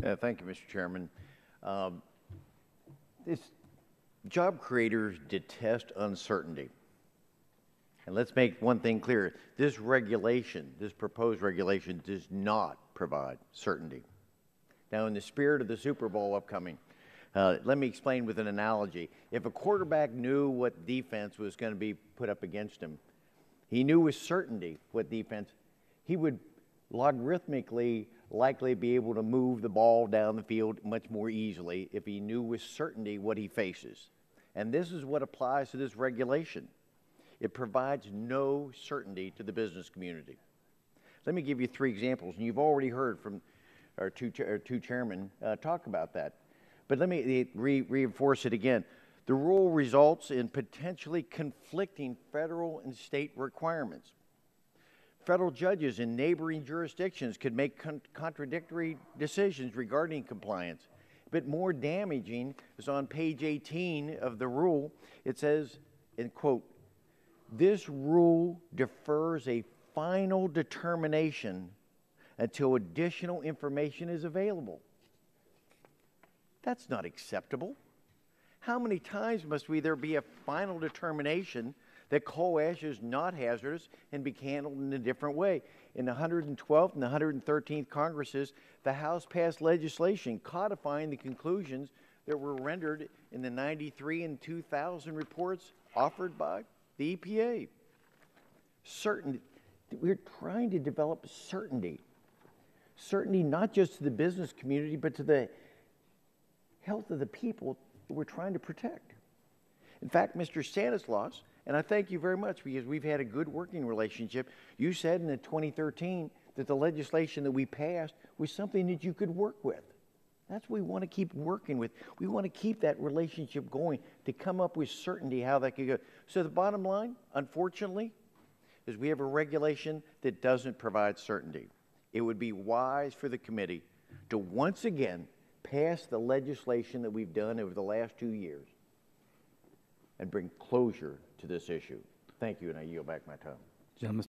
Thank you, Mr. Chairman. Job creators detest uncertainty. And let's make one thing clear. This regulation, this proposed regulation, does not provide certainty. Now, in the spirit of the Super Bowl upcoming, let me explain with an analogy. If a quarterback knew what defense was going to be put up against him, he knew with certainty what defense, he would logarithmically likely be able to move the ball down the field much more easily if he knew with certainty what he faces. And this is what applies to this regulation. It provides no certainty to the business community. Let me give you 3 examples, and you've already heard from our two chairmen talk about that. But let me reinforce it again. The rule results in potentially conflicting federal and state requirements. Federal judges in neighboring jurisdictions could make contradictory decisions regarding compliance. But more damaging is on page 18 of the rule. It says, in quote, "This rule defers a final determination until additional information is available." That's not acceptable. How many times must there be a final determination that coal ash is not hazardous and be handled in a different way? In the 112th and the 113th Congresses, the House passed legislation codifying the conclusions that were rendered in the 93 and 2000 reports offered by the EPA. We're trying to develop certainty. Certainty not just to the business community, but to the health of the people that we're trying to protect. In fact, Mr. Stanislaus, and I thank you very much because we've had a good working relationship. You said in 2013 that the legislation that we passed was something that you could work with. That's what we want to keep working with. We want to keep that relationship going to come up with certainty how that could go. So the bottom line, unfortunately, is we have a regulation that doesn't provide certainty. It would be wise for the committee to once again pass the legislation that we've done over the last 2 years and bring closure to this issue. Thank you, and I yield back my time. Gentleman.